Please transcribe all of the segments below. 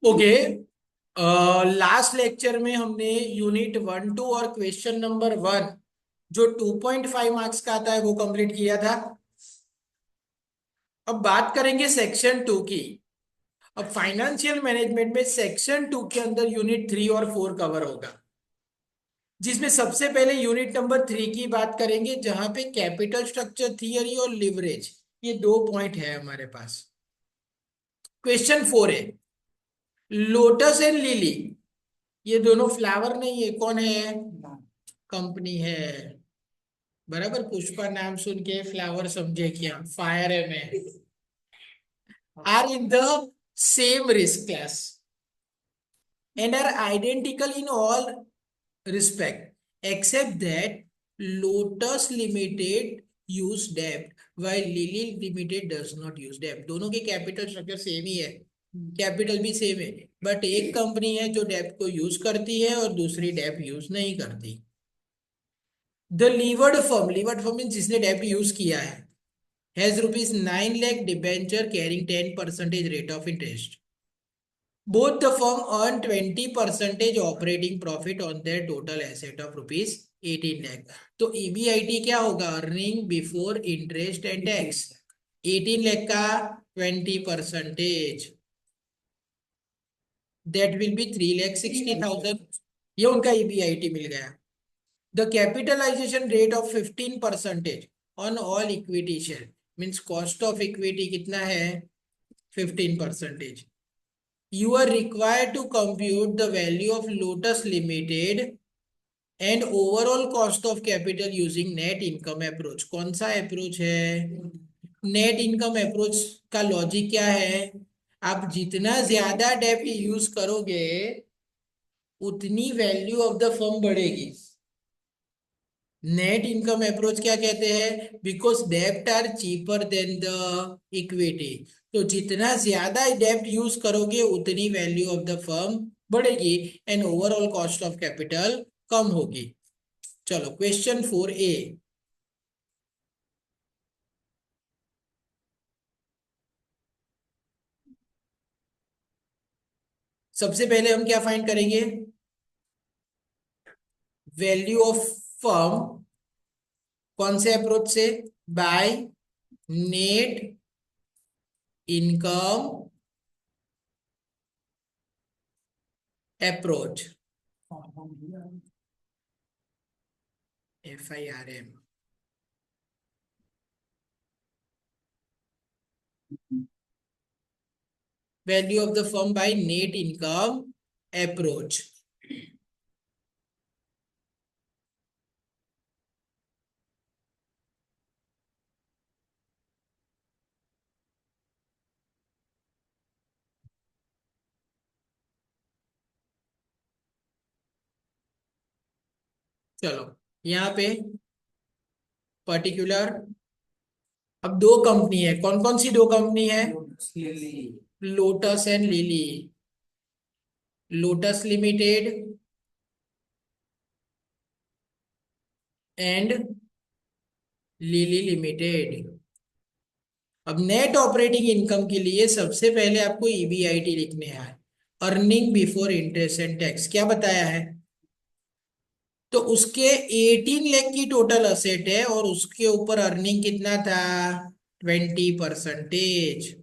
Okay. Last lecture में हमने unit 1 2 और क्वेश्चन नंबर 1 जो 2.5 मार्क्स का आता है वो कंप्लीट किया था। अब बात करेंगे सेक्शन 2 की। अब फाइनेंशियल मैनेजमेंट में सेक्शन 2 के अंदर यूनिट 3 और 4 कवर होगा, जिसमें सबसे पहले यूनिट नंबर 3 की बात करेंगे, जहां पे कैपिटल स्ट्रक्चर थियरी और लिवरेज, ये दो पॉइंट है हमारे पास। क्वेश्चन 4 है, लोटस एंड लिली, ये दोनों फ्लावर नहीं है, कौन है? कंपनी है। बराबर, पुष्पा नाम सुन के फ्लावर समझे क्या? फायर है में। Are in the same risk class and are identical in all respect except that Lotus Limited use debt while Lily Limited does not use debt। दोनों के कैपिटल स्ट्रक्चर सेम ही है, कैपिटल भी same है, but एक company है जो डेब्ट को यूज करती है और दूसरी डेब्ट यूज नहीं करती। द लीवर्ड फर्म मीन जिसने डेब्ट यूज किया है, has rupees 9 lakh debenture carrying 10% rate of interest. Both the firm earn 20% operating profit on their total asset of rupees 18 lakh। तो EBIT क्या होगा? Earning before interest and tax. 18 lakh का 20%, that will be 3,60,000। ये उनका EBIT मिल गया। The capitalisation rate of 15% on all equity share, means cost of equity कितना है? 15%। You are required to compute the value of Lotus Limited and overall cost of capital using net income approach। कौन सा approach है? Net income approach का logic क्या है? आप जितना ज्यादा डेप्ट यूज करोगे उतनी वैल्यू ऑफ द फर्म बढ़ेगी। नेट इनकम अप्रोच क्या कहते हैं? बिकॉज डेप्ट are cheaper than the equity. तो जितना ज्यादा डेप्ट यूज करोगे उतनी वैल्यू ऑफ द फर्म बढ़ेगी and overall cost of capital कम होगी। चलो क्वेश्चन 4A। सबसे पहले हम क्या फाइंड करेंगे? Value of firm. कौन से अप्रोच से? By net income approach, FIRM। Value of the firm by net income approach. चलो यहाँ पे पर्टिकुलर, अब दो कंपनी है, कौन कौन सी दो कंपनी है? Lotus and lily. Lotus limited and lily limited. अब नेट ऑपरेटिंग इनकम के लिए सबसे पहले आपको EBIT लिखने हैं, earning before interest and tax. क्या बताया है? तो उसके 18 लाख की टोटल असेट है और उसके ऊपर अर्निंग कितना था? 20%।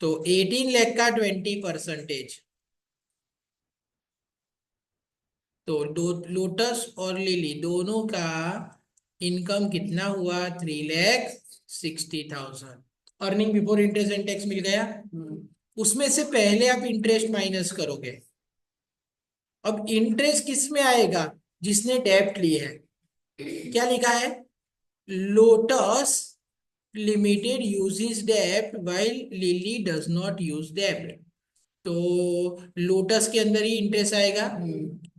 तो 18 लाख का 20%, तो दो लोटस और लिली दोनों का इनकम कितना हुआ? 3,60,000। Earning before interest and tax मिल गया। उसमें से पहले आप इंटरेस्ट माइनस करोगे। अब इंटरेस्ट किस में आएगा? जिसने डेब्ट ली है। क्या लिखा है? लोटस लिमिटेड यूजेस डेब्ट while lily does not use डेब्ट। तो लोटस के अंदर ही इंटरेस्ट आएगा।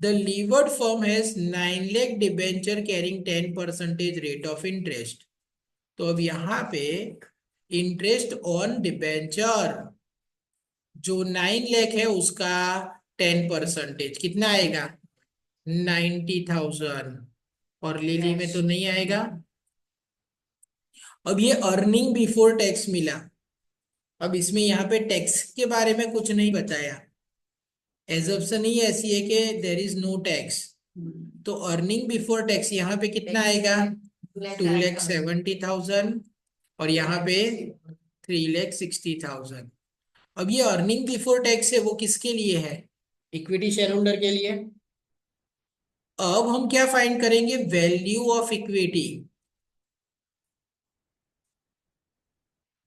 The levered firm has 9 lakh debenture carrying 10% rate of interest. तो अब यहाँ पे इंटरेस्ट ऑन डिबेंचर जो 9 लाख है उसका 10% कितना आएगा? 90,000। और लिली में तो नहीं आएगा। अब ये अर्निंग बिफोर टैक्स मिला। अब इसमें यहाँ पे टैक्स के बारे में कुछ नहीं बताया, एजम्पशन ही ऐसी है कि देर इज नो टैक्स। तो अर्निंग बिफोर टैक्स यहाँ पे कितना आएगा, 2,70,000, और यहाँ पे 3,60,000। अब ये अर्निंग बिफोर टैक्स है वो किसके लिए है, इक्विटी शेयर होल्डर के लिए। अब हम क्या फाइंड करेंगे, value of equity.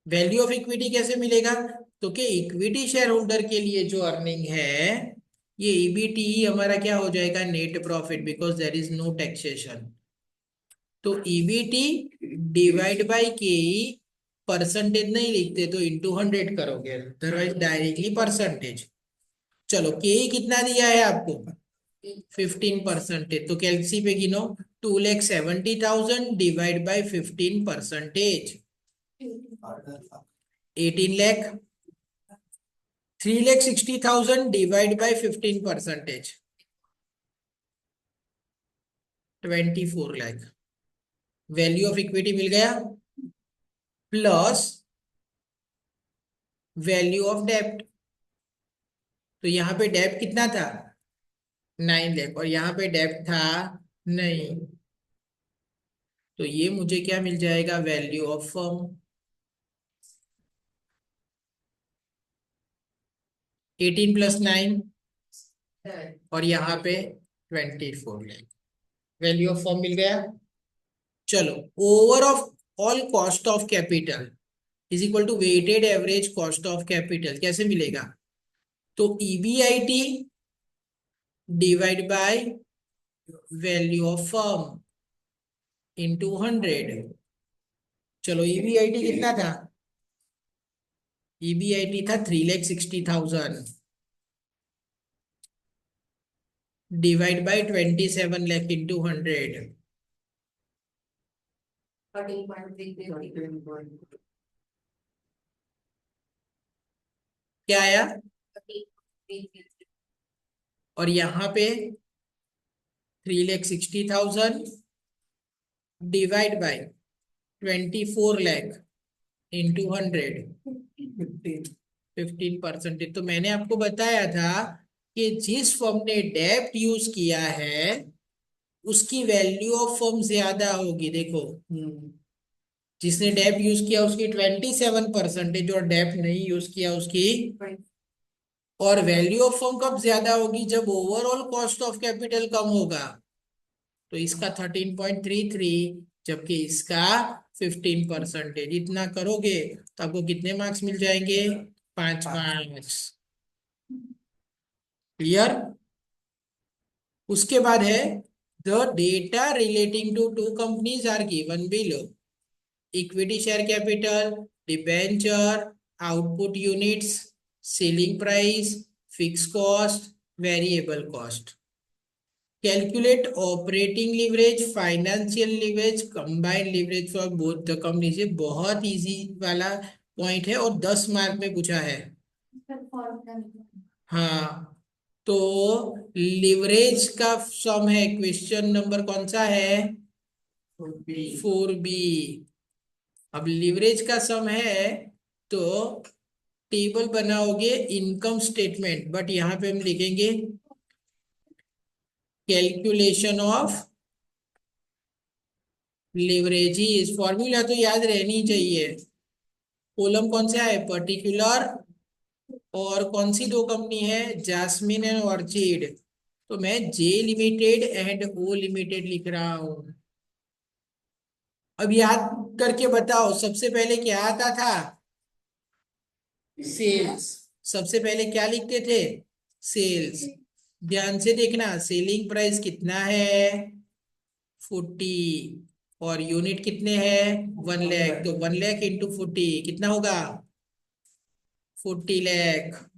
Value of equity कैसे मिलेगा, तो कि इक्विटी शेयर होल्डर के लिए जो अर्निंग है, ये ईबीटी हमारा क्या हो जाएगा, net profit, because there is no taxation. तो EBT divide by K, percentage नहीं लिखते तो इंटू 100 करोगे, अदरवाइज डायरेक्टली परसेंटेज। चलो के कितना दिया है आपको, 15%। तो कैलसी पे गिनो, 2,70,000 divide by 15%, 18 lakh. 3,60,000 divide by 15%, 24 lakh. Value of equity मिल गया, प्लस वैल्यू ऑफ डेब्ट। तो यहाँ पे डेब्ट कितना था, 9 लाख, और यहाँ पे डेब्ट था नहीं। तो ये मुझे क्या मिल जाएगा, वैल्यू ऑफ फर्म, 18 + 9, और यहाँ पे 24 लाख। वैल्यू ऑफ फर्म मिल गया। चलो, over of all cost of capital is equal to weighted average cost of capital, कैसे मिलेगा, तो EBIT divide by value of firm into 100। चलो ईबीआईटी कितना था, ईबीआईटी था 3,60,000 डिवाइड बाय 27 लाख इंटू 100, क्या आया, और यहाँ पे 3,60,000 डिवाइड बाय 24 लाख इंटू 100, 15%। तो मैंने आपको बताया था कि जिस फर्म ने डेब्ट यूज किया है उसकी वैल्यू ऑफ फर्म ज्यादा होगी। देखो, जिसने डेब्ट यूज किया उसकी 27%, और डेब्ट नहीं यूज किया उसकी। और वैल्यू ऑफ फर्म कब ज्यादा होगी, जब ओवरऑल कॉस्ट ऑफ कैपिटल कम होगा। तो इसका 13.33, जबकि इसका 15%। इतना करोगे तो आपको कितने मार्क्स मिल जाएंगे, 5 मार्क्स। क्लियर। उसके बाद है, the data relating to two companies are given below, equity share capital, debenture, output units, selling price, fix cost, variable cost. Calculate operating leverage, financial leverage, combined leverage for both the companies. ये बहुत easy वाला point है और 10 mark में पूछा है। हाँ, तो लिवरेज का सम है, क्वेश्चन नंबर कौन सा है, 4B। अब लिवरेज का सम है तो टेबल बनाओगे इनकम स्टेटमेंट, बट यहाँ पे हम लिखेंगे कैलकुलेशन ऑफ लिवरेज। फॉर्मूला तो याद रहनी चाहिए। कॉलम कौन सा है, पर्टिकुलर, और कौन सी दो कंपनी है, जैस्मिन एंड ऑर्चिड। तो मैं जे लिमिटेड एंड ओ लिमिटेड लिख रहा हूं। अब याद करके बताओ, सबसे पहले क्या आता था, सेल्स। सबसे पहले क्या लिखते थे, सेल्स। ध्यान से देखना, सेलिंग प्राइस कितना है, 40, और यूनिट कितने हैं, 1 लाख। तो 1 लाख इंटू 40 कितना होगा, 40 लाख।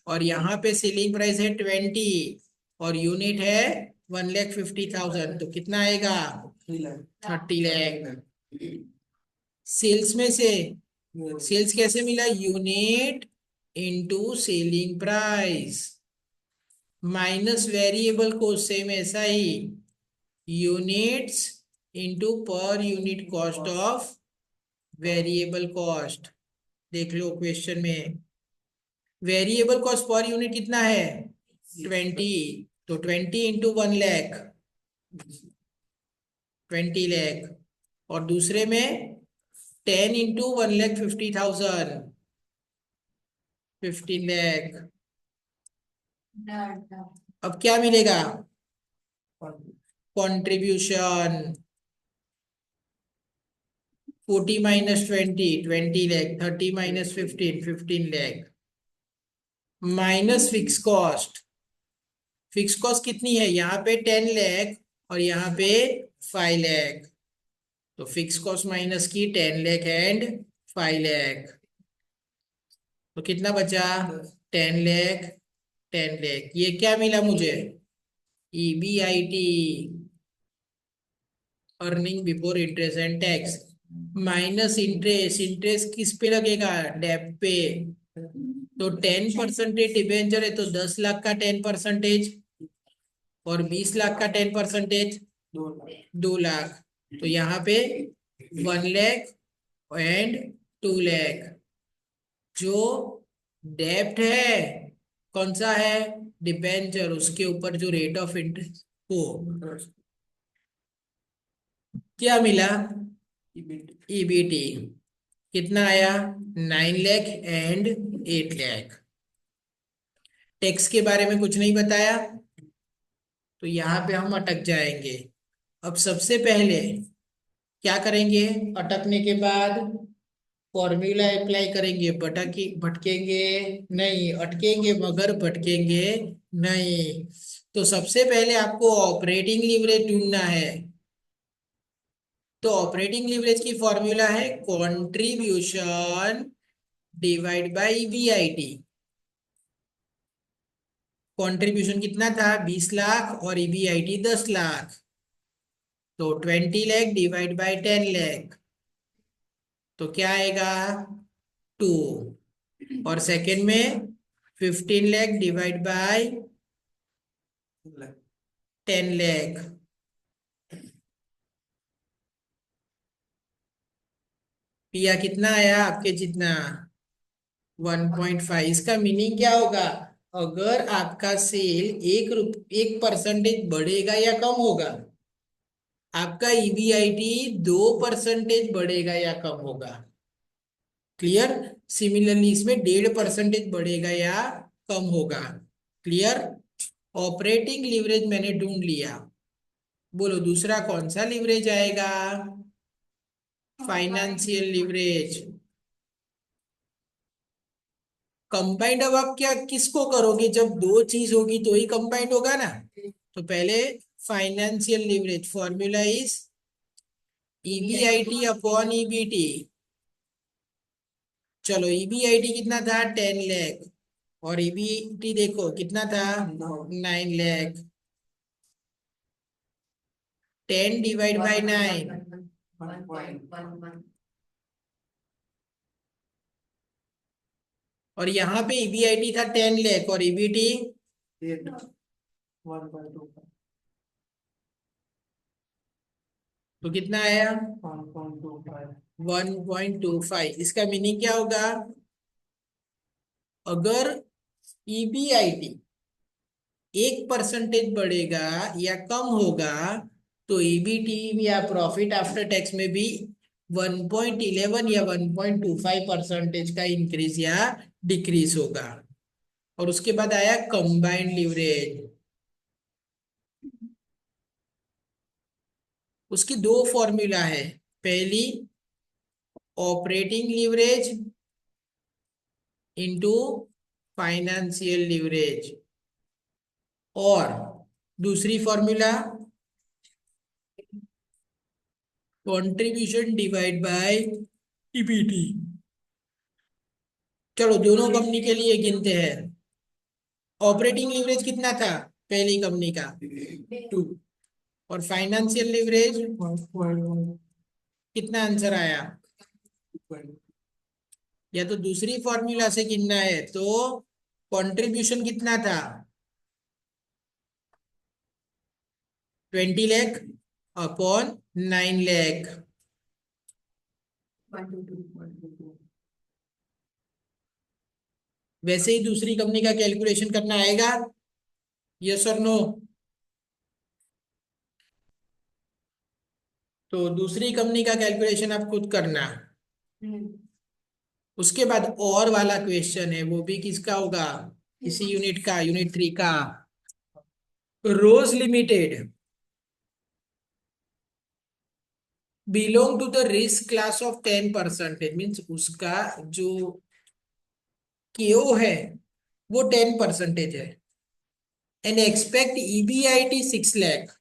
और यहाँ पे सेलिंग प्राइस है 20, और यूनिट है 1,50,000, तो कितना आएगा, 30 लाख। सेल्स में से, सेल्स कैसे मिला, unit into selling price, minus variable को, सेम ऐसा ही, units into per unit cost of variable cost. देख लो क्वेश्चन में, वेरिएबल कॉस्ट पर यूनिट कितना है 20, तो 20 × 1 लाख 20 लाख, और दूसरे में 10 × 1,50,000 15 लाख। अब क्या मिलेगा contribution 40 - 20 20 lakh, 30 - 15 15 lakh, minus fix cost कितनी है यहाँ पे 10 लाख और यहाँ पे 5 लाख, तो फिक्स कॉस्ट माइनस की 10 लाख एंड 5 लाख, तो कितना बचा 10 लाख 10 लाख। ये क्या मिला मुझे EBIT, earning before interest and tax, minus interest किस पे लगेगा डेब्ट पे, तो 10% डिबेंचर है तो 10 लाख का 10%, और 20 लाख का 10% 2 लाख, तो यहाँ पे 1 लाख एंड 2 लाख। जो डेब्ट है कौन सा है डिबेंचर, उसके ऊपर जो रेट ऑफ इंटरेस्ट हो, क्या मिला EBT कितना आया 9 लाख एंड 8 लाख। टैक्स के बारे में कुछ नहीं बताया, तो यहाँ पे हम अटक जाएंगे। अब सबसे पहले क्या करेंगे, अटकने के बाद फॉर्मूला अप्लाई करेंगे, भटकेंगे नहीं, अटकेंगे मगर भटकेंगे नहीं। तो सबसे पहले आपको ऑपरेटिंग लीवरेज ढूंढना है, तो ऑपरेटिंग लीवरेज की फॉर्मूला है contribution divide by EBIT। Contribution कितना था 20 लाख और EBIT 10 लाख, तो 20 लाख डिवाइड बाय 10 लाख, तो क्या आएगा 2, और सेकंड में 15 लाख डिवाइड बाय 10 लाख, पिया कितना आया आपके जितना 1.5। इसका मीनिंग क्या होगा, अगर आपका सेल 1% बढ़ेगा या कम होगा, आपका EBIT 2% बढ़ेगा या कम होगा। क्लियर, सिमिलरली इसमें 1.5% बढ़ेगा या कम होगा। क्लियर, ऑपरेटिंग लीवरेज मैंने ढूंढ लिया, बोलो दूसरा कौन सा लीवरेज आएगा, फाइनेंशियल लीवरेज। कंबाइंड, अब आप क्या किसको करोगे, जब दो चीज होगी तो ही कंबाइंड होगा ना। तो पहले financial leverage formula is EBIT upon EBT। चलो EBIT कितना था 10 लाख, और EBT देखो कितना था 9 लाख, 10 / 9, और यहाँ पे EBIT था 10 लाख और EBT, तो कितना आया 1.25। इसका मीनिंग क्या होगा, अगर EBIT 1% बढ़ेगा या कम होगा, तो EBT या प्रॉफिट आफ्टर टैक्स में भी 1.11 या 1.25% का इंक्रीज या डिक्रीज होगा। और उसके बाद आया कंबाइंड लीवरेज, उसकी दो फॉर्मूला है, पहली operating leverage into financial leverage, और दूसरी formula contribution divide by EBT। चलो दोनों कंपनी के लिए गिनते हैं, ऑपरेटिंग लीवरेज कितना था पहली कंपनी का 2, और फाइनेंशियल लीवरेज कितना आंसर आया, या तो दूसरी फॉर्मूला से गिनना है तो कंट्रीब्यूशन कितना था 20 लाख अपॉन 9 लाख, वैसे ही दूसरी कंपनी का कैलकुलेशन करना आएगा, यस और नो? तो दूसरी कंपनी का कैलकुलेशन आप खुद करना। उसके बाद और वाला क्वेश्चन है, वो भी किसका होगा? इसी यूनिट का, यूनिट 3 का। Rose limited belong to the risk class of 10%, means उसका जो केओ है वो 10% है, and expect EBIT 6 lakh.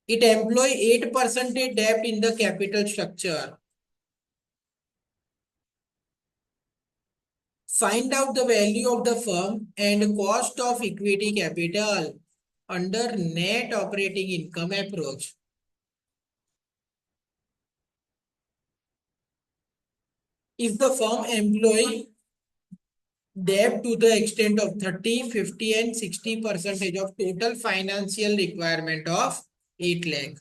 It employ 8% debt in the capital structure. Find out the value of the firm and cost of equity capital under net operating income approach. If the firm employ debt to the extent of 30, 50 and 60% of total financial requirement of 8 lakh.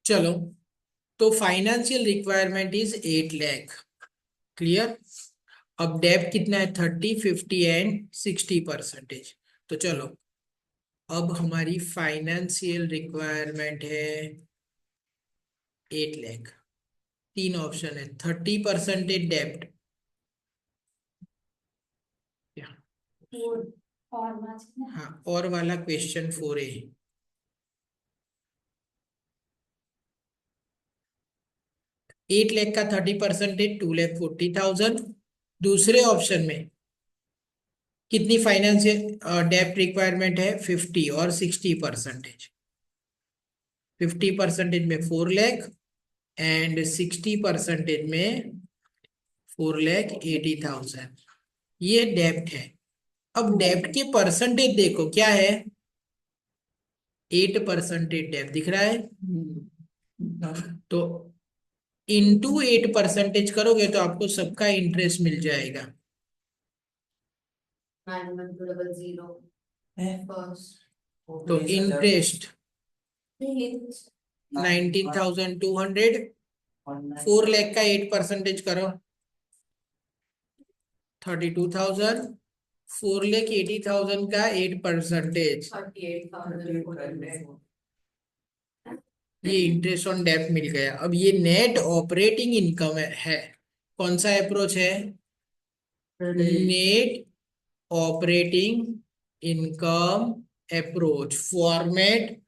चलो, तो financial requirement is 8 lakh, clear? अब डेब्ट कितना है? 30, 50 and 60%। तो चलो, अब हमारी फाइनेंशियल रिक्वायरमेंट है 8 लाख। तीन ऑप्शन है, 30% डेब्ट, हाँ, और वाला क्वेश्चन 4A, 8 लाख का 30% 2,40,000। दूसरे ऑप्शन में कितनी फाइनेंशियल डेब्ट रिक्वायरमेंट है? 50 और 60%। 50% में 4 लाख एंड 60% में 4,80,000। ये डेब्ट है। अब डेब्ट के परसेंटेज देखो क्या है? 8% डेब्ट दिख रहा है, तो इंटू 8% करोगे तो आपको सबका इंटरेस्ट मिल जाएगा। 9100 तो इंटरेस्ट 19,200, 4 लाख का 8% करो 32,000, 4,80,000 का 8%, 38,400। ये इंटरेस्ट ऑन डेब्ट मिल गया। अब ये नेट ऑपरेटिंग इनकम है। कौन सा अप्रोच है? Net operating income approach. Format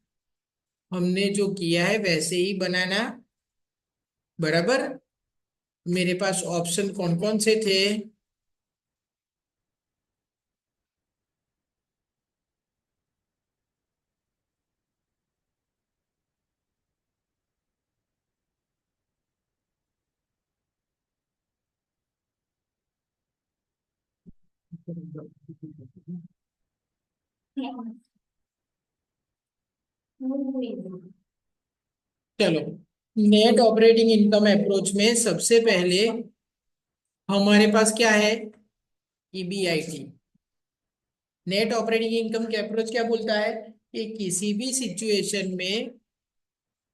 हमने जो किया है वैसे ही बनाना, बराबर। मेरे पास ऑप्शन कौन कौन से थे? चलो, नेट ऑपरेटिंग इनकम अप्रोच में सबसे पहले हमारे पास क्या है? ईबीआईटी। नेट ऑपरेटिंग इनकम के अप्रोच क्या बोलता है कि किसी भी सिचुएशन में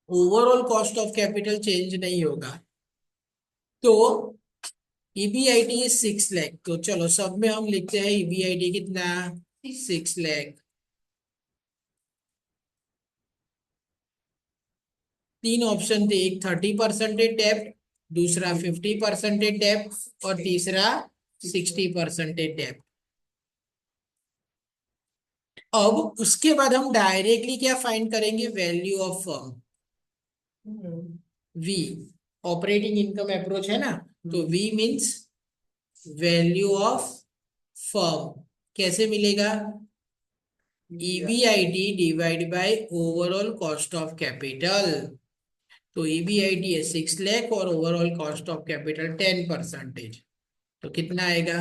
overall cost of capital change नहीं होगा। तो ईबीआईटी इज 6 लाख। तो चलो, सब में हम लिखते हैं ईबीआईटी कितना? 6 लाख। तीन ऑप्शन थे, एक 30% डेब्ट, दूसरा 50% डेब्ट और तीसरा 60% डेब्ट। अब उसके बाद हम डायरेक्टली क्या फाइंड करेंगे? Value of firm. We operating income approach है ना, तो we means value of firm. कैसे मिलेगा? EBIT divide by overall cost of capital. तो ईबीआईटी है 6 लाख और ओवरऑल कॉस्ट ऑफ कैपिटल 10%। तो कितना आएगा?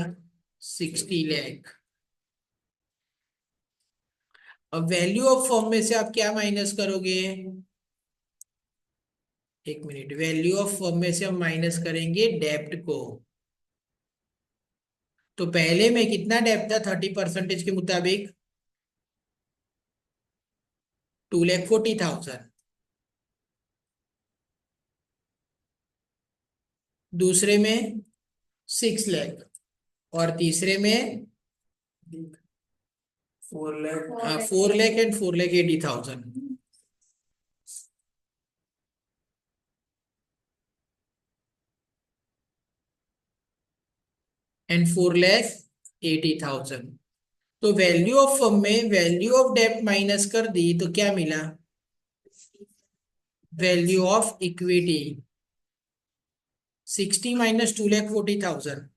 60 लाख। अब वैल्यू ऑफ फर्म में से आप क्या माइनस करोगे? एक मिनट, वैल्यू ऑफ फर्म में से हम माइनस करेंगे डेब्ट को। तो पहले में कितना डेब्ट था 30% के मुताबिक? 2,40,000। दूसरे में 6 लाख। और तीसरे में 4 लाख। 4 लाख एंड 4,80,000। एंड 4,80,000। तो वैल्यू ऑफ फर्म में वैल्यू ऑफ डेब्ट माइनस कर दी तो क्या मिला? Value of equity 60 minus 2,40,000।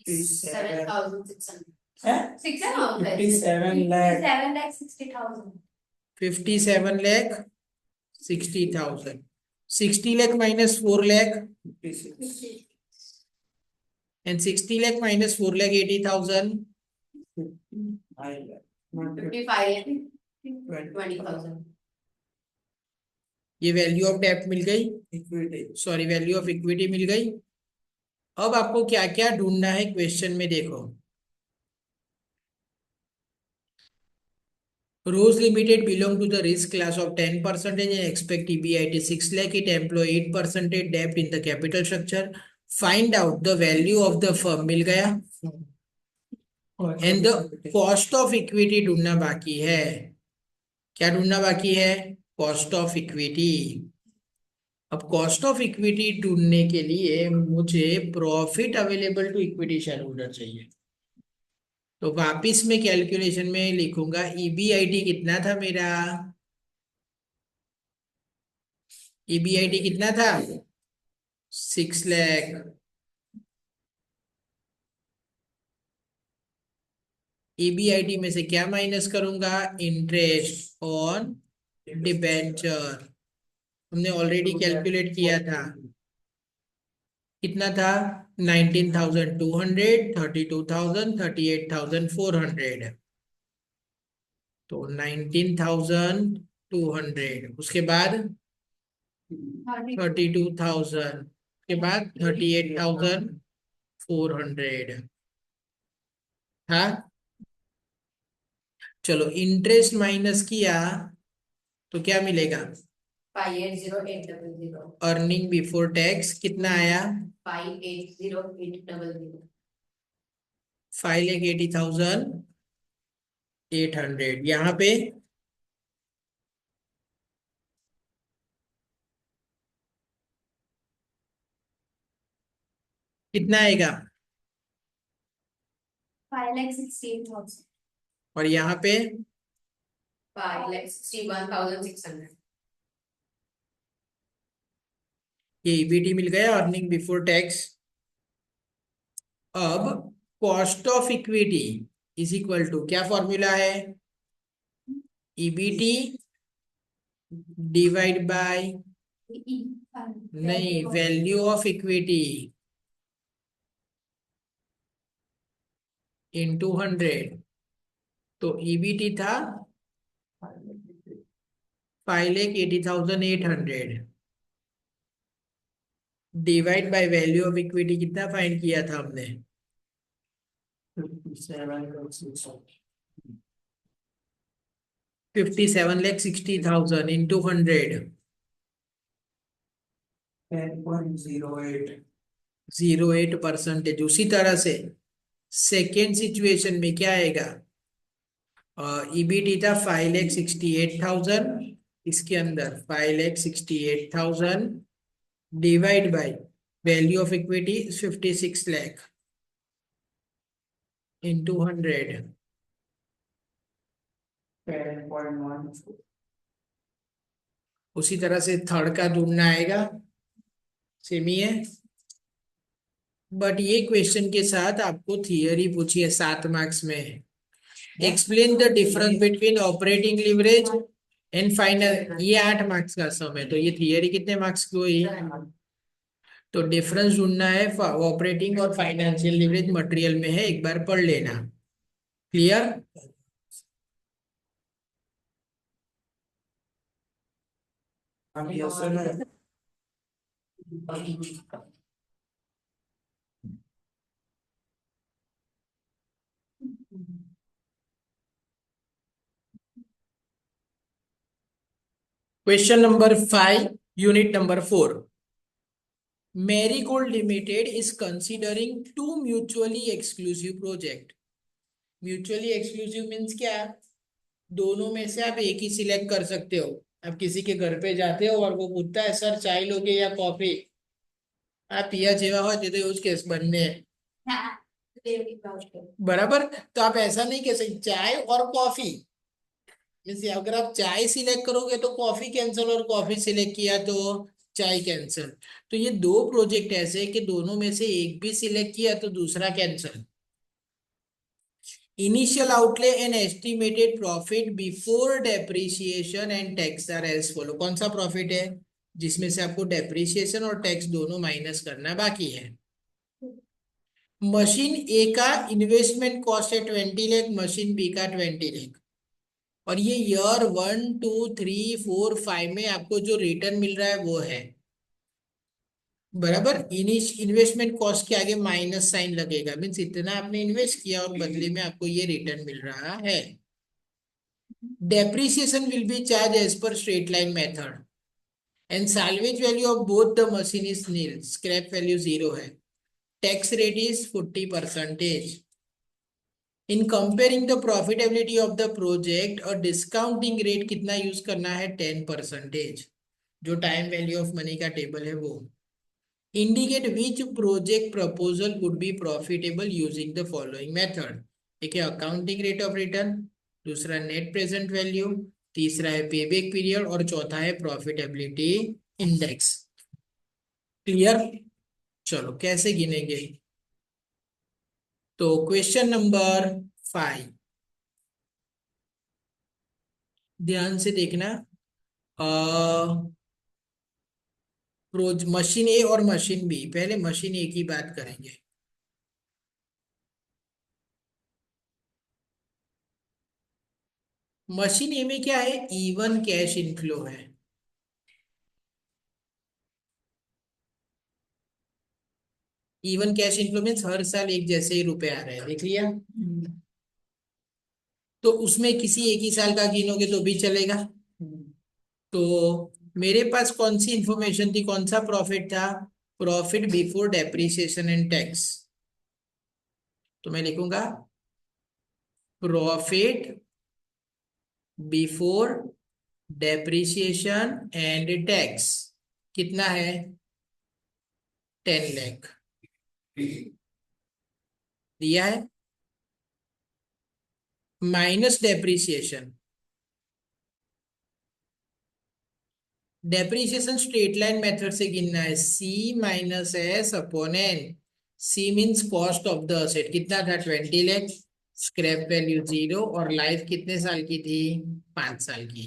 7,600. 57 lakh. 7,60,000. 57,60,000। 60 lakh minus 4 lakh 56. and 60 lakh minus 4,80,000. 59 lakh. Not 55 20. 20,000. ये वैल्यू ऑफ डेब्ट मिल गई, Equity. Sorry value of equity मिल गई। अब आपको क्या क्या ढूंढना है क्वेश्चन में देखो। Rose Limited belong to the risk class of 10% and expect EBIT 6 lakh. It employ 8% debt in the capital structure. Find out the value of the firm। मिल गया। And the cost of equity ढूंढना बाकी है। क्या ढूंढना बाकी है? Cost of equity. अब कॉस्ट ऑफ इक्विटी ढूंढने के लिए मुझे profit available to equity share holder चाहिए। तो वापिस में कैलकुलेशन में लिखूंगा ईबीआईटी कितना था मेरा? ईबीआईटी कितना था? 6 लाख। ईबीआईटी में से क्या माइनस करूंगा? Interest on debenture. हमने ऑलरेडी कैलकुलेट किया था। कितना था? 19,200, 32,000, 38,400। तो 19,200 उसके बाद 32,000 के बाद 38,400 था। चलो इंटरेस्ट माइनस किया तो क्या मिलेगा? 5,80,800. अर्निंग बिफोर टैक्स कितना आया? 5,80,800. 5,80,800। यहाँ पे कितना आएगा? 5,68,000. और यहाँ पे 5,61,600. ये ईबीटी मिल गया, अर्निंग बिफोर टैक्स। अब cost of equity is equal to क्या फॉर्मूला है? ईबीटी डिवाइड बाय नहीं वैल्यू ऑफ इक्विटी इंटू 100। तो ईबीटी था 5,80,800 divide by value of equity कितना फाइंड किया था हमने? 57,60,000 इंटू 100 10.08. 0.08%। उसी तरह से सेकेंड सिचुएशन में क्या आएगा? ईबीटी था 5,68,000, इसके अंदर 5,68,000 divide by value of equity 56 lakh into 100। 10.14. उसी तरह से थर्ड का ढूंढना आएगा, सेम ही है। बट ये क्वेश्चन के साथ आपको थियरी पूछी है 7 मार्क्स में। Explain the difference between operating leverage and final. ये 8 मार्क्स का सम है, तो ये थियरी कितने मार्क्स की हुई? तो डिफरेंस ढूंढना है ऑपरेटिंग और फाइनेंशियल लिवरेज, मटेरियल में है, एक बार पढ़ लेना। Clear? Yes or no? Question number 5, unit number 4. Marigold Limited is considering two mutually exclusive project. Mutually exclusive means क्या? दोनों में से आप एक ही सिलेक्ट कर सकते हो. आप किसी के घर पे जाते हो और वो पूछता है सर चाय लोगे या कॉफी, आप पिया जेवा हो तो यूज केस बनने हैं. हाँ, dairy voucher. बराबर. तो आप ऐसा नहीं कह सकते चाय और कॉफी. मीन्स अगर आप चाय सिलेक्ट करोगे तो कॉफी कैंसिल, और कॉफी सिलेक्ट किया तो चाय कैंसिल. तो ये दो प्रोजेक्ट ऐसे हैं कि दोनों में से एक भी सिलेक्ट किया तो दूसरा cancel. Initial outlay and estimated profit before depreciation and tax are as follow. कौन सा प्रॉफिट है जिसमें से आपको डेप्रिसिएशन और टैक्स दोनों माइनस करना बाकी है? मशीन ए का इन्वेस्टमेंट कॉस्ट है 20 लाख, मशीन बी का 20 लाख. और ये ईयर 1 2 3 4 5 में आपको जो रिटर्न मिल रहा है वो है. बराबर. इन्वेस्टमेंट कॉस्ट के आगे माइनस साइन लगेगा, मीन्स इतना आपने इन्वेस्ट किया और बदले में आपको ये रिटर्न मिल रहा है. Depreciation will be charge as per straight line method. And salvage value of both the machine is nil, scrap value 0 है. Tax rate is 40%. In comparing the profitability of the project और discounting rate कितना use करना है? 10%. जो time value of money का table है वो. Indicate which project proposal would be profitable using the following method. एक है अकाउंटिंग रेट ऑफ रिटर्न, दूसरा नेट प्रेजेंट वैल्यू, तीसरा है पेबैक पीरियड और चौथा है प्रॉफिटेबिलिटी इंडेक्स. क्लियर? चलो कैसे गिनेंगे. तो क्वेश्चन नंबर 5 ध्यान से देखना. मशीन ए और मशीन बी, पहले मशीन ए की बात करेंगे. मशीन ए में क्या है? इवन कैश इनफ्लो है. इवन कैश इनफ्लो मीन्स हर साल एक जैसे ही रुपए आ रहे हैं. देख लिया. तो उसमें किसी एक ही साल का गिनोगे तो भी चलेगा. तो मेरे पास कौन सी इंफॉर्मेशन थी, कौन सा प्रॉफिट था? Profit before depreciation and tax. तो मैं लिखूंगा profit before depreciation and tax. कितना है? 10 लाख. दिया है. Minus depreciation. Depreciation straight line method से गिनना है. C minus S upon N. C means cost of the asset. कितना था? 20 लाख. स्क्रैप वैल्यू 0 और लाइफ कितने साल की थी? 5 साल की.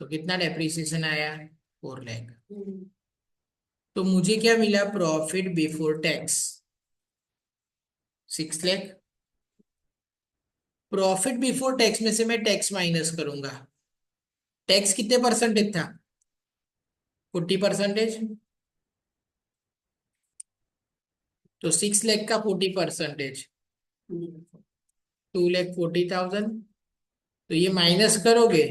तो कितना डेप्रिसिएशन आया? 4 लाख. तो मुझे क्या मिला? Profit before tax 6 lakh. Profit before tax में से मैं टैक्स माइनस करूंगा. टैक्स कितने परसेंटेज था? 40%. तो 6 लाख का 40%, 2,40,000. तो ये माइनस करोगे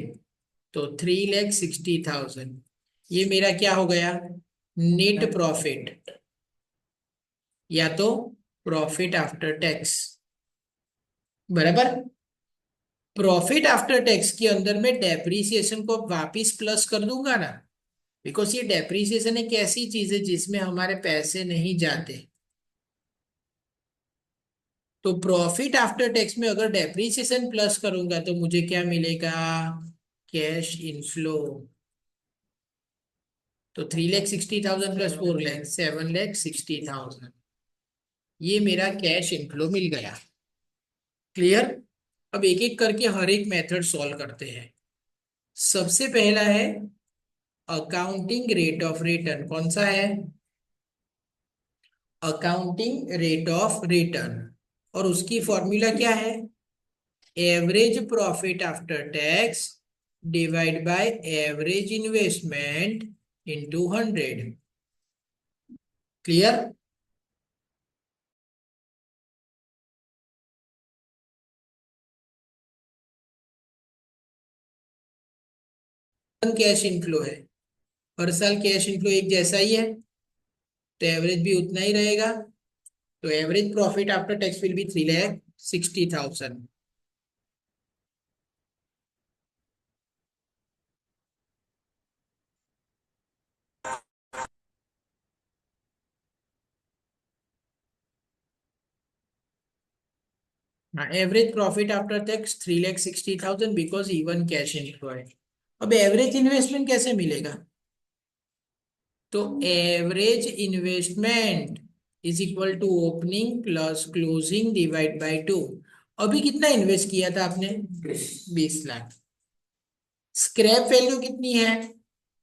तो 3,60,000. ये मेरा क्या हो गया? नेट प्रॉफिट या तो प्रॉफिट आफ्टर टैक्स. बराबर. प्रॉफिट आफ्टर टैक्स के अंदर में डेप्रीसिएशन को वापिस प्लस कर दूंगा ना, बिकॉज ये डेप्रीसिएशन एक ऐसी चीज है जिसमें हमारे पैसे नहीं जाते. तो प्रॉफिट आफ्टर टैक्स में अगर डेप्रीसिएशन प्लस करूंगा तो मुझे क्या मिलेगा? Cash inflow. तो 3,60,000 प्लस 4 लाख 7,60,000. ये मेरा कैश इनफ्लो मिल गया. क्लियर? अब एक एक करके हर एक मेथड सॉल्व करते हैं. सबसे पहला है अकाउंटिंग रेट ऑफ रिटर्न. कौन सा है? Accounting rate of return. और उसकी फॉर्मूला क्या है? Average profit after tax divide by average investment into 100. Clear? Cash inflow है, हर साल कैश इनफ्लो एक जैसा ही है, तो एवरेज भी उतना ही रहेगा। तो average profit after tax will be 3,60,000। हाँ, average profit after tax 3,60,000 because even cash inflow है। अब एवरेज इन्वेस्टमेंट कैसे मिलेगा? तो average investment is equal to opening plus closing divide by 2। अभी कितना इन्वेस्ट किया था आपने? 20 लाख। स्क्रैप वैल्यू कितनी है?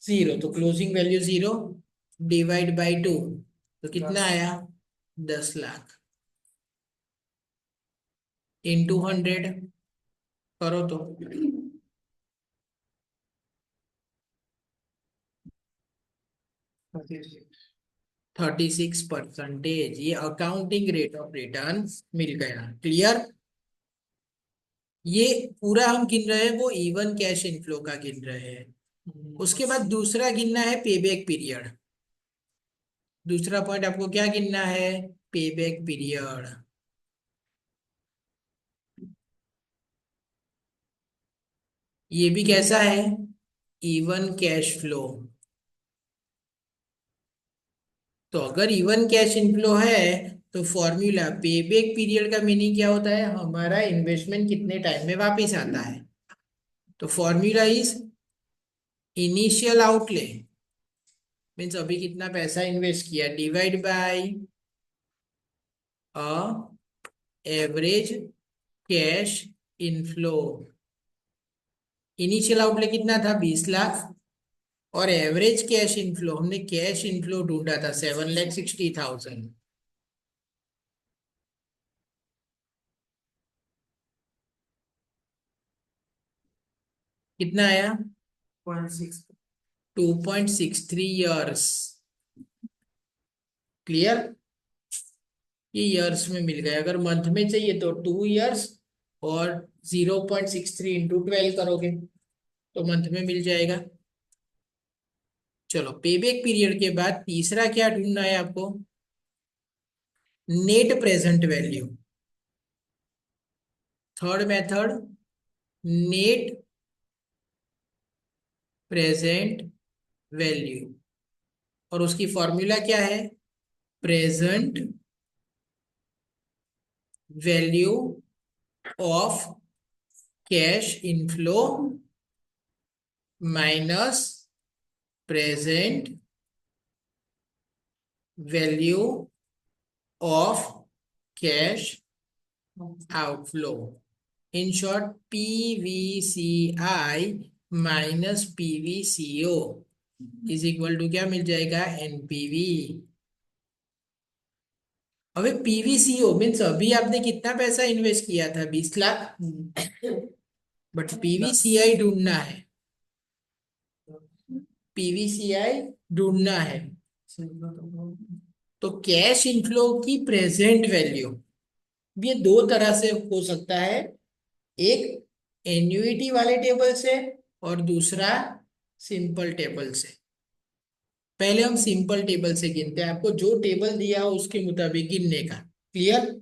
0, तो क्लोजिंग वैल्यू 0 डिवाइड बाय 2, तो कितना आया? 10 लाख इंटू 100 करो तो 36%। ये अकाउंटिंग रेट ऑफ रिटर्न मिल गया। क्लियर? ये पूरा हम गिन रहे हैं वो इवन कैश इनफ्लो का गिन रहे हैं। उसके बाद दूसरा गिनना है पेबैक पीरियड। दूसरा पॉइंट आपको क्या गिनना है? Payback period. ये भी कैसा है? Even cash flow. तो अगर इवन कैश इनफ्लो है तो फॉर्मूला पेबैक पीरियड का मीनिंग क्या होता है? हमारा इन्वेस्टमेंट कितने टाइम में वापस आता है। तो formula is initial outlay, means अभी कितना पैसा इन्वेस्ट किया, divide by a average cash inflow. Initial outlay कितना था? 20 लाख। और एवरेज कैश इनफ्लो, हमने कैश इनफ्लो ढूंढा था 7,60,000। कितना आया? 0.6। 2.63 ईयर्स। क्लियर? ये ईयर्स में मिल गया। अगर मंथ में चाहिए तो 2 ईयर्स, और 0.63 इंटू 12 करोगे तो मंथ में मिल जाएगा। चलो, पेबैक पीरियड के बाद तीसरा क्या ढूंढना है आपको? Net present value. Third method, net present value. और उसकी फॉर्मूला क्या है? Present value of cash inflow minus present value of cash outflow. In short PVCI minus PVCO is equal to क्या मिल जाएगा? NPV। अबे PVCO मीन्स अभी आपने कितना पैसा इन्वेस्ट किया था? 20 लाख। बट PVCI ढूंढना है। PVCI ढूंढना है। तो कैश इनफ्लो की प्रेजेंट वैल्यू, ये दो तरह से हो सकता है। एक एन्युइटी वाले टेबल से, और दूसरा सिंपल टेबल से। पहले हम सिंपल टेबल से गिनते हैं, आपको जो टेबल दिया हो उसके मुताबिक गिनने का। क्लियर?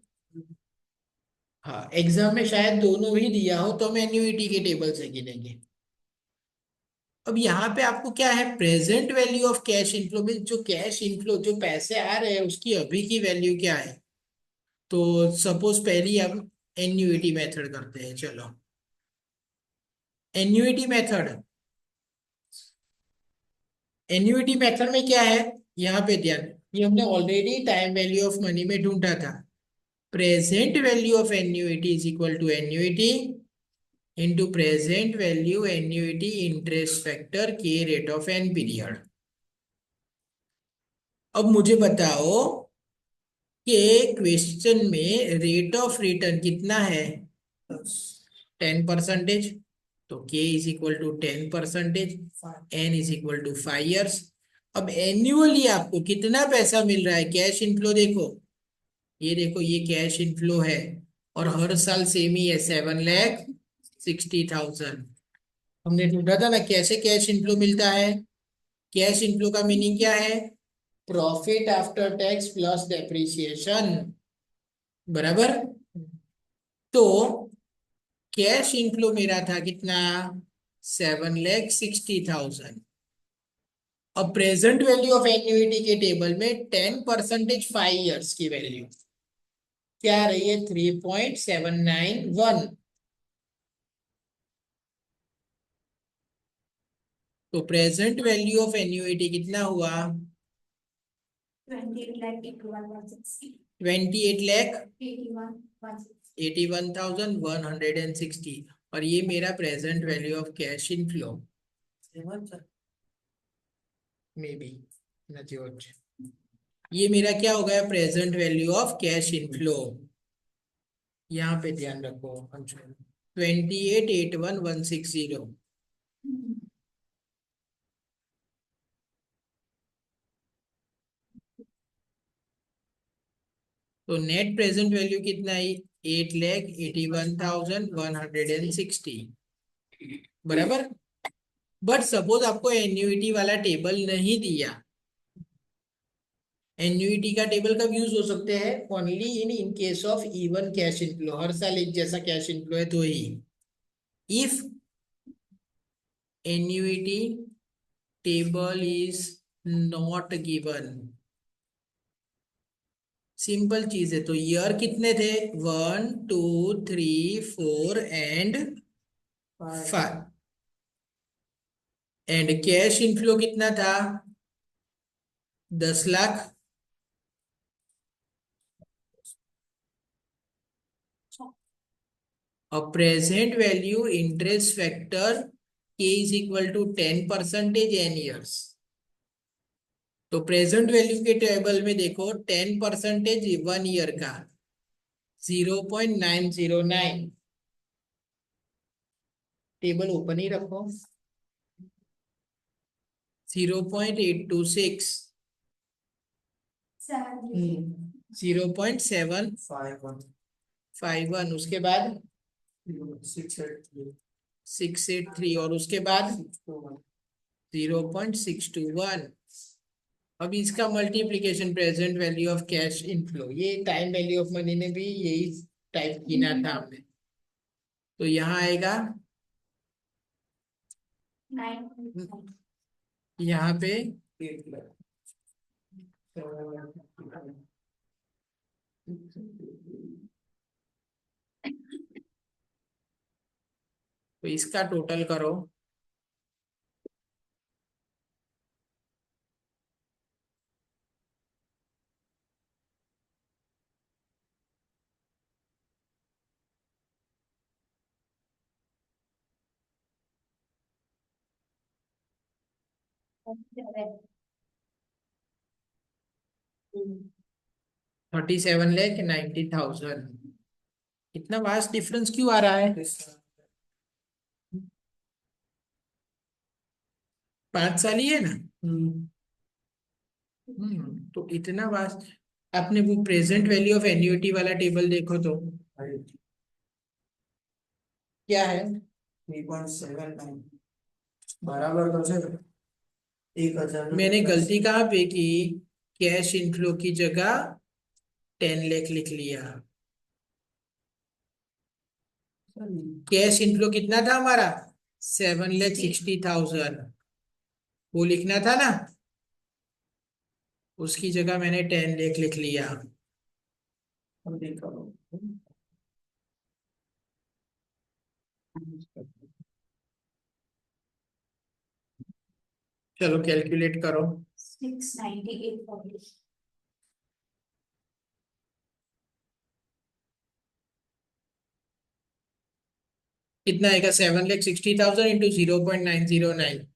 हाँ, एग्जाम में शायद दोनों ही दिया हो तो हम एन्युइटी के टेबल से गिनेंगे। अब यहाँ पे आपको क्या है? Present value of cash inflow, mean जो कैश इनफ्लो, जो पैसे आ रहे हैं उसकी अभी की वैल्यू क्या है। तो सपोज पहली हम एन्युइटी मेथड करते हैं। चलो, एन्युइटी मेथड। एन्युइटी मेथड में क्या है? यहाँ पे ध्यान, ये हमने already time value of money में ढूंढा था। Present value of annuity is equal to annuity into present value annuity interest factor के रेट ऑफ एन पीरियड। अब मुझे बताओ कि क्वेश्चन में रेट ऑफ रिटर्न कितना है? 10%। तो K is equal to 10%, n is equal to 5 years. अब एन्युअली आपको कितना पैसा मिल रहा है? कैश इनफ्लो देखो, ये देखो, ये कैश इनफ्लो है, और हर साल सेम ही है, 7,60,000। हमने ढूंढा था ना कैसे कैश इनफ्लो मिलता है। कैश इनफ्लो का मीनिंग क्या है? Profit after tax plus depreciation, बराबर। तो कैश इनफ्लो मेरा था कितना? 7,60,000। अब प्रेजेंट वैल्यू ऑफ एन्युइटी के टेबल में 10% 5 years की वैल्यू क्या आ रही है? 3.791। तो प्रेजेंट वैल्यू ऑफ एन्युइटी कितना हुआ? 28,81,160. 28,81,160। और ये मेरा present value of cash inflow may be नजोट। ये मेरा क्या हो गया? Present value of cash inflow. यहाँ पे ध्यान रखो, 28,81,160। तो नेट प्रेजेंट वैल्यू कितना है? 8,81,160, बराबर। बट सपोज आपको एन्युइटी वाला टेबल नहीं दिया। एन्युइटी का टेबल कब यूज हो सकते हैं? Only in case of even cash inflow, हर साल एक जैसा कैश इनफ्लो है तो ही। If annuity table is not given, simple चीज है। तो ईयर कितने थे? 1, 2, 3, 4 एंड 5। एंड कैश इनफ्लो कितना था? 10 लाख। और present value interest factor K is equal to 10% n years. तो प्रेजेंट वैल्यू के टेबल में देखो 10% 1 ईयर का 0.909। टेबल ओपन ही रखो। 0.826, 0.751। 5 1 उसके बाद 6 8 3 683 और उसके बाद 2 1 0.621। अब इसका multiplication present value of cash inflow, ये टाइम वैल्यू ऑफ मनी में भी यही टाइप गिना था हमने। तो यहाँ आएगा 9. यहाँ पे 8 lakh 7 lakh. तो इसका टोटल करो। Correct. 37,90,000। इतना वास्ट डिफरेंस क्यों आ रहा है? 5 साल ही है ना। तो इतना वास्ट। आपने वो प्रेजेंट वैल्यू ऑफ एन्युइटी वाला टेबल देखो तो क्या है? 3.79 बराबर तो सर 1,000 मैंने गलती कहाँ पे की? कैश इनफ्लो की जगह 10 लाख लिख लिया। कैश इनफ्लो कितना था हमारा? 7,60,000। वो लिखना था ना, उसकी जगह मैंने 10 लाख लिख लिया। चलो कैलकुलेट करो। 698.40. कितना आएगा? 7,60,000 इंटू 0.909।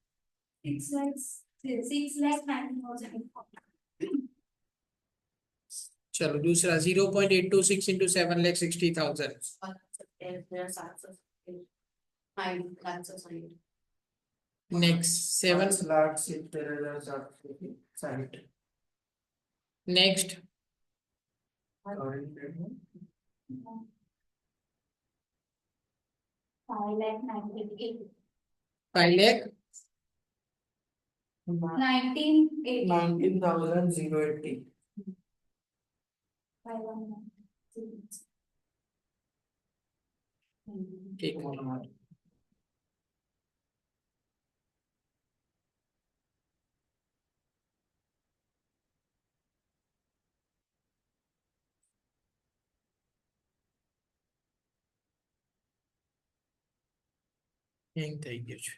6,90,000. चलो दूसरा 0.826 इंटू 7,60,000। नेक्स्ट 7। 5,70,60. नेक्स्ट 5,98,80. 5 लाख 1980. 19,080. 519. एक मिनट। હેંગ થઈ ગયું છે.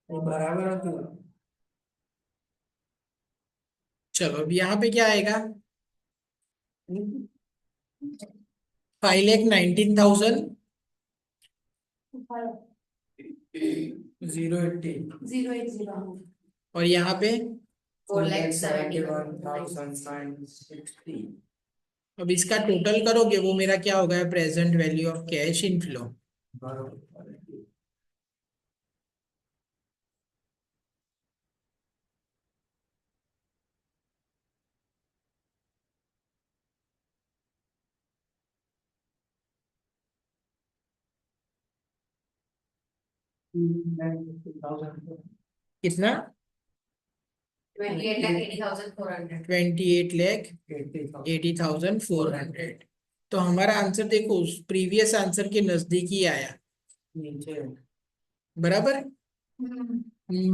बराबर હતું. चलो अब यहाँ पे क्या आएगा? 5,19,000 080. 080. और यहाँ पे 4,71,960. अब इसका टोटल करोगे वो मेरा क्या होगा? Present value of cash inflow. बराबर. कितना? 28,80,400. 28,80,400. तो हमारा आंसर देखो प्रीवियस आंसर के नजदीक ही आया. नीचे बराबर.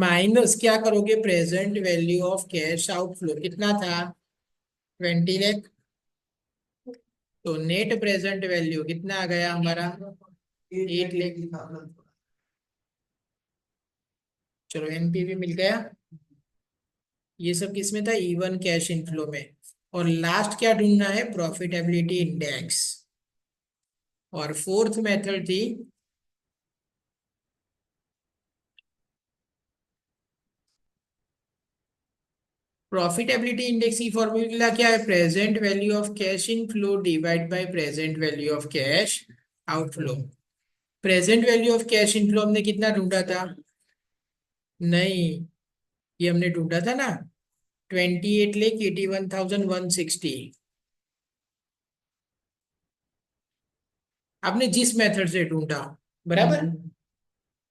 माइनस क्या करोगे? Present value of cash outflow कितना था? 20 लाख. तो नेट प्रेजेंट वैल्यू कितना आ गया हमारा? 8 लाख. चलो एनपीवी मिल गया. ये सब किसमें था? इवन कैश इनफ्लो में. और लास्ट क्या ढूंढना है? Profitability index. और फोर्थ मेथड थी प्रॉफिटेबिलिटी इंडेक्स की फॉर्मूला क्या है? Present value of cash inflow divide by present value of cash outflow. Present value of cash inflow हमने कितना ढूंढा था? नहीं, ये हमने ढूंढा था ना 28,81,160. आपने जिस मेथड से ढूंढा. बराबर.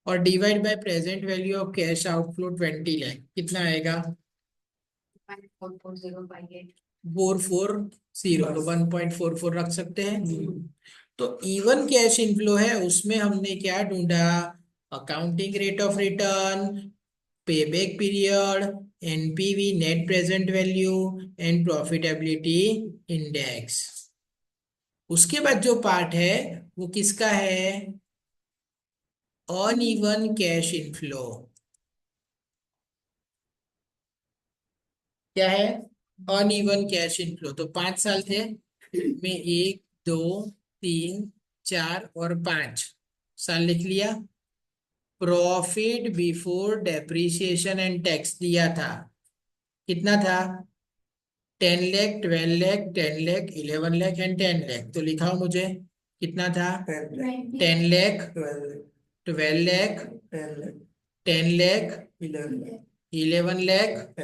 और divide by present value of cash outflow 20 lakh कितना आएगा? 44058. 440. तो 1.44 रख सकते हैं. तो इवन कैश इनफ्लो है उसमें हमने क्या ढूंढा? Accounting rate of return, payback period, NPV net present value and profitability index. उसके बाद जो पार्ट है वो किसका है? Uneven cash inflow. क्या है? Uneven cash inflow. तो 5 साल थे में 1 2 3 4 और 5 साल लिख लिया. Profit before depreciation and tax दिया था. कितना था? 10 लाख, 12 लाख, 10 लाख, 11 लाख एंड 10 लाख. तो लिखाओ मुझे कितना था? 10 लाख, 12 लाख, 10 लाख, 11 लाख,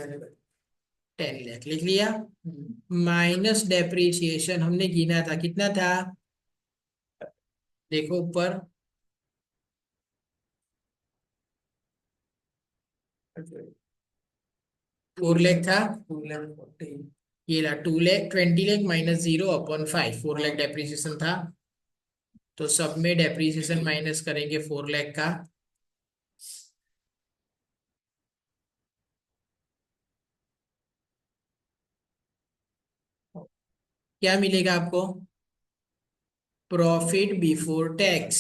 10 लाख. लिख लिया. माइनस डेप्रिसिएशन हमने गिना था. कितना था? देखो ऊपर 4 लाख था. 2,40,000. ये ला 2 लाख, 20 लाख माइनस 0/5. 4 लाख डेप्रिसिएशन था. तो सब में डेप्रिसिएशन माइनस करेंगे 4 लाख का. क्या मिलेगा आपको? Profit before tax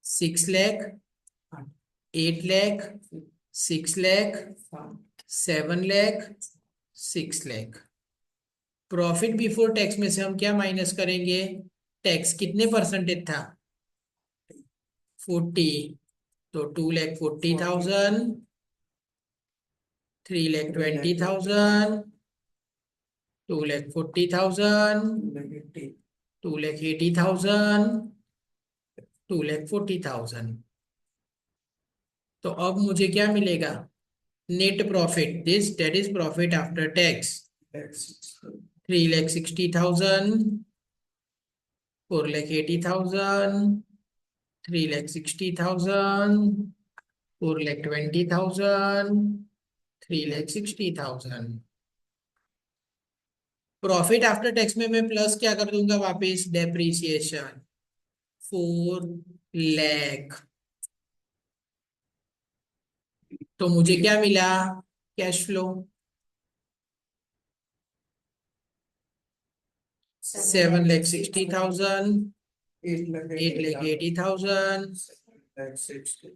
6 lakh, 8 lakh, 6 lakh, 7 lakh, 6 lakh. Profit before tax में से हम क्या माइनस करेंगे? टैक्स कितने परसेंटेज था? 40. तो 2,40,000 3,20,000, 2,40,000, 80. 2,80,000, 2,40,000। तो अब मुझे क्या मिलेगा? Net profit, this that is profit after tax. X 3,60,000, 4,80,000, 3,60,000, 4,20,000, 3,60,000। Profit after tax में मैं प्लस क्या कर दूंगा? वापस डेप्रिसिएशन 4,00,000। तो मुझे क्या मिला? Cash flow 7,60,000, 8,80,000, 8,60,000,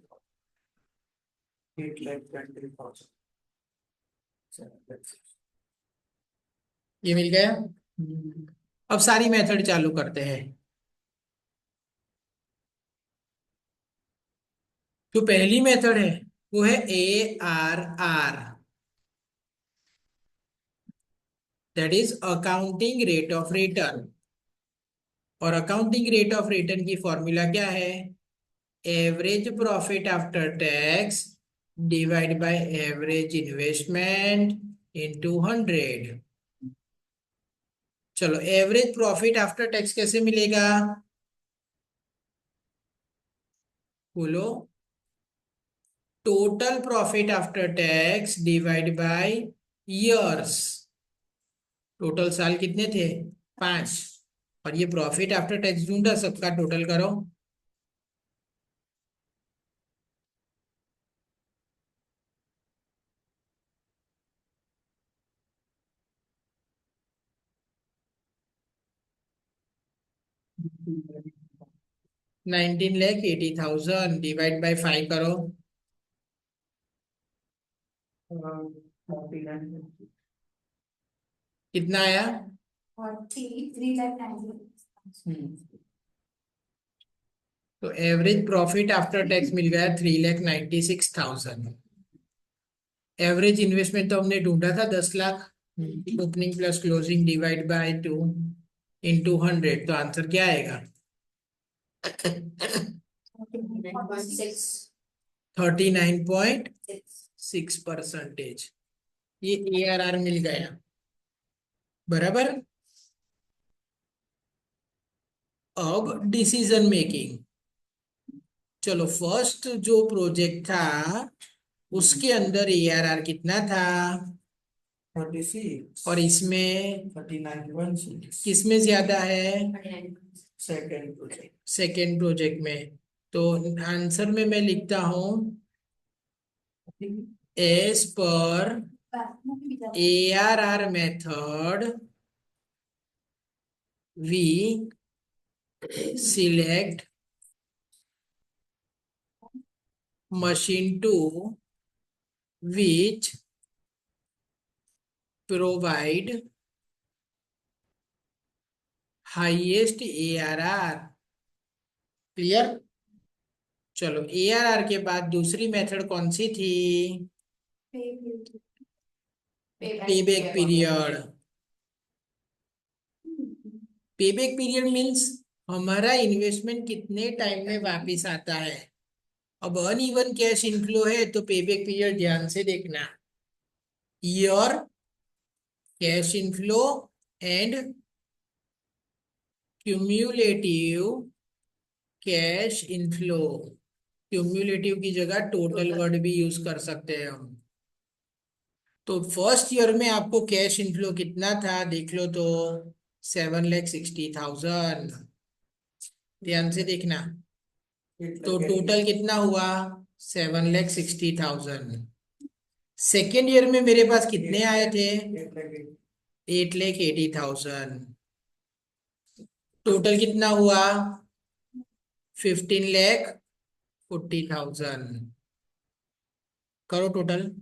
8,20,000, 7,60,000. ये मिल गया। अब सारी मेथड चालू करते हैं। जो पहली मेथड है वो है ARR, that is accounting rate of return. और अकाउंटिंग रेट ऑफ रिटर्न की फॉर्मूला क्या है? Average profit after tax divide by average investment into 100। चलो, एवरेज प्रॉफिट आफ्टर टैक्स कैसे मिलेगा? बोलो। Total profit after tax divide by years. Total साल कितने थे? 5। और ये प्रॉफिट आफ्टर टैक्स ढूंढा, सबका टोटल करो। Mm. 19,80,000 डिवाइड बाय 5 करो। 49. कितना आया? 43,90,000। तो एवरेज प्रॉफिट आफ्टर टैक्स मिल गया 3,96,000। एवरेज इन्वेस्टमेंट तो हमने ढूंढा था 10 lakh. Opening plus closing divide by 2 into 100। तो आंसर क्या आएगा? 39.6%। ये ARR मिल गया। बराबर। अब डिसीजन मेकिंग। चलो, फर्स्ट जो प्रोजेक्ट था उसके अंदर ARR कितना था? 36. और इसमें 39.6. किसमें ज्यादा है? Second project. सेकेंड प्रोजेक्ट में। तो आंसर में मैं लिखता हूं as per ARR method we select machine 2 which provide highest ARR। Clear? चलो, ARR के बाद दूसरी मेथड कौन सी थी? Payback period. Payback period means हमारा इन्वेस्टमेंट कितने टाइम में वापस आता है। अब अनइवन कैश इनफ्लो है तो पेबैक पीरियड ध्यान से देखना। Year cash inflow and cumulative cash inflow. Cumulative की जगह टोटल वर्ड भी यूज कर सकते हैं हम। तो फर्स्ट ईयर में आपको कैश इनफ्लो कितना था देख लो तो 7,60,000। ध्यान से देखना। तो टोटल कितना हुआ? 7,60,000। सेकेंड ईयर में मेरे पास कितने आए थे? 8,80,000। टोटल कितना हुआ? 15,40,000। करो टोटल।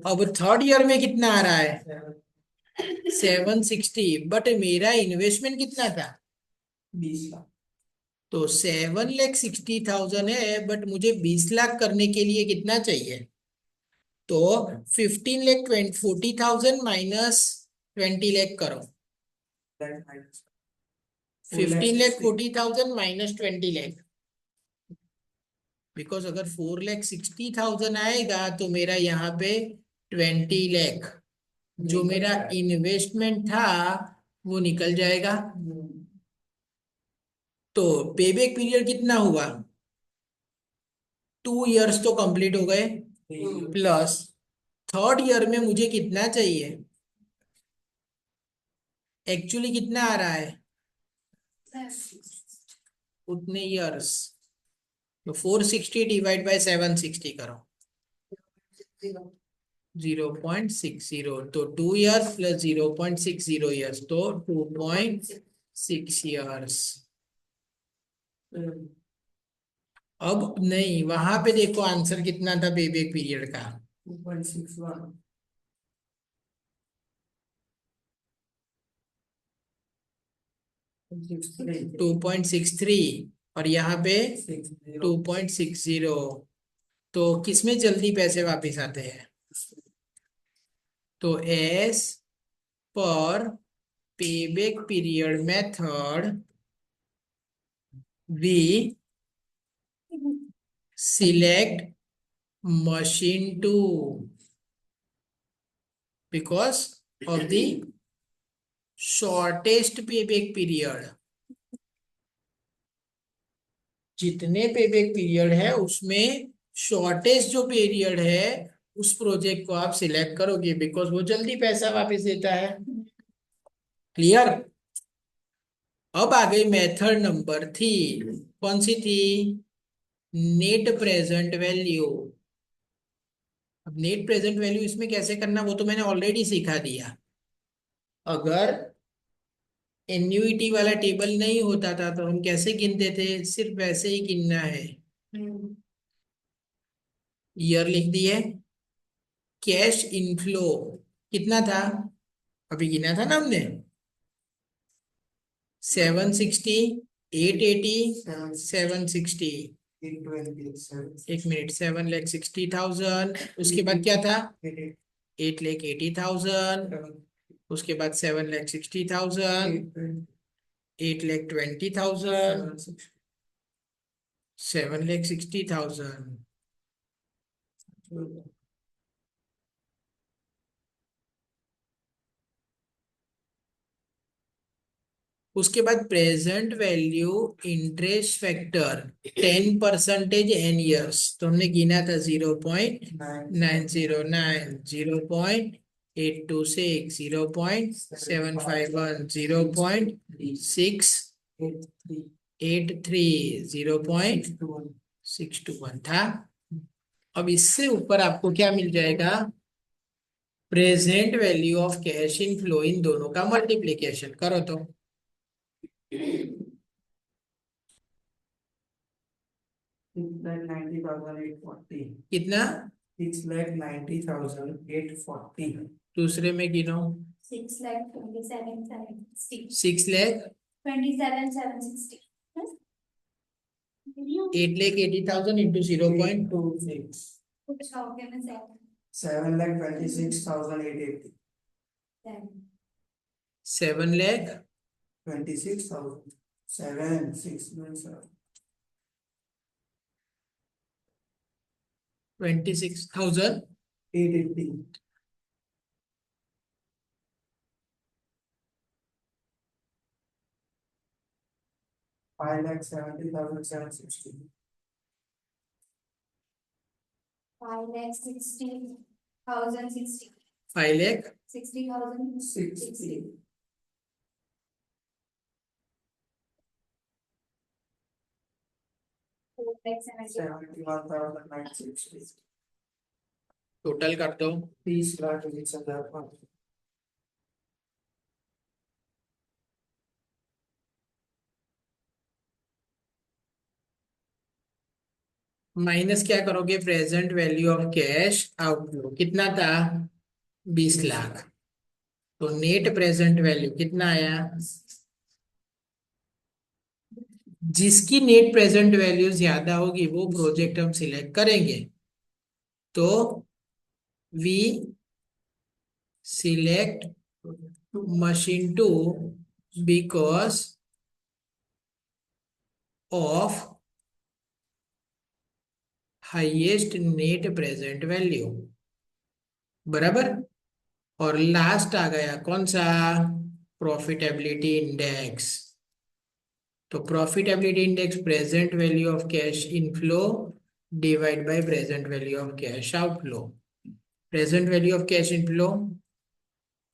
अब थर्ड ईयर में कितना आ रहा है? 760। बट मेरा इन्वेस्टमेंट कितना था? 20 लाख. तो 7,60,000 है, बट मुझे 20 लाख करने के लिए कितना चाहिए? तो 15,40,000 माइनस 20 लाख करो। That minus 15,40,000 minus 20 lakh, because अगर 4,60,000 आएगा तो मेरा यहाँ पे 20 लाख जो मेरा इन्वेस्टमेंट था वो निकल जाएगा। तो पेबैक पीरियड कितना हुआ? 2 इयर्स तो कंप्लीट हो गए, प्लस थर्ड ईयर में मुझे कितना चाहिए? एक्चुअली कितना आ रहा है? उतने इयर्स। तो 460 डिवाइड बाय 760 करो, 0.60। तो 2 इयर्स प्लस 0.60 इयर्स, तो 2.6 इयर्स। अब नहीं, वहां पे देखो आंसर कितना था पेबैक पीरियड का? 2.61 2.63 और यहाँ पे 2.60। तो किसमें जल्दी पैसे वापस आते हैं? तो as per payback period method we select machine 2 because of the shortest payback period। जितने पेबैक पीरियड है उसमें शॉर्टेस्ट जो पीरियड है उस प्रोजेक्ट को आप सिलेक्ट करोगे, बिकॉज वो जल्दी पैसा वापस देता है। क्लियर? अब आ गई मेथड नंबर 3। कौन सी थी? Net present value. अब नेट प्रेजेंट वैल्यू इसमें कैसे करना वो तो मैंने ऑलरेडी सिखा दिया। अगर एन्युइटी वाला टेबल नहीं होता था तो हम कैसे गिनते थे? सिर्फ वैसे ही गिनना है। ईयर लिख दिए। कैश इनफ्लो कितना था? अभी गिना था ना हमने, 760, 880, 760। 1 मिनट, 7,60,000। उसके बाद क्या था? 8,80,000। उसके बाद 7,60,000, 8,20,000, 7,60,000। उसके बाद present value interest factor 10% n years, तो हमने गिना था 0.909, 0.826, 0.751, 0.683, 0.621 था। अब इससे ऊपर आपको क्या मिल जाएगा? Present value of cash inflow, इन दोनों का मल्टीप्लीकेशन करो तो 6,90,840 कितना? 6,90,840 दूसरे में गिनो। 6,27,760. 6,00,000, 27,760. 8,80,000 इंटू 0.26। कुछ हो गया ना 7,26,880 7,00,000 26,000 7 6 9 7 26,000 880 5,70,760 5,60,060. 5,00,000 60,000. 60 4,70,000. 71,960 टोटल कर दो। 30,20,000 माइनस क्या करोगे? Present value of cash outflow कितना था? 20 लाख। तो नेट प्रेजेंट वैल्यू कितना आया? जिसकी नेट प्रेजेंट वैल्यू ज्यादा होगी वो प्रोजेक्ट हम सिलेक्ट करेंगे। तो we select machine two because of highest net present value, बराबर। और लास्ट आ गया कौन सा, प्रॉफिटेबिलिटी इंडेक्स। तो profitability index present value of cash inflow divide by present value of cash outflow. Present value of cash inflow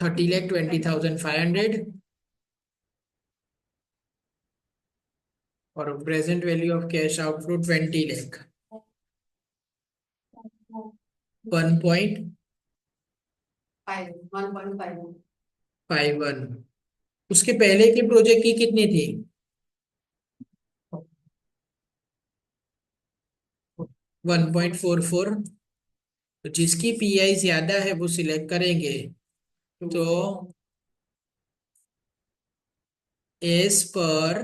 30,20,500 और present value of cash outflow 20 lakh 1.51। उसके पहले की प्रोजेक्ट की कितनी थी, 1.44। तो जिसकी पीआई ज्यादा है वो सिलेक्ट करेंगे। तो as per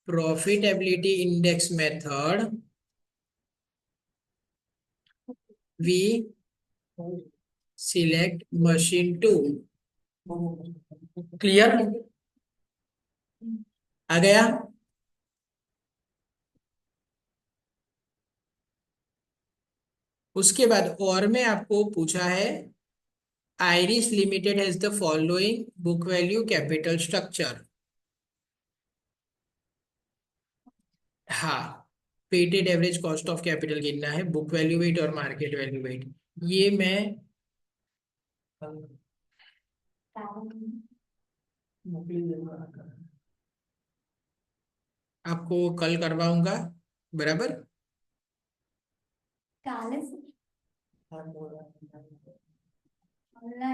profitability index method we select machine two. Clear आ गया। उसके बाद और में आपको पूछा है Iris limited has the following book value capital structure. हाँ, weighted average cost of capital गिनना है, बुक वैल्यू वेट और मार्केट वैल्यू वेट। ये मैं आपको कल करवाऊंगा, बराबर। काले से हाँ, online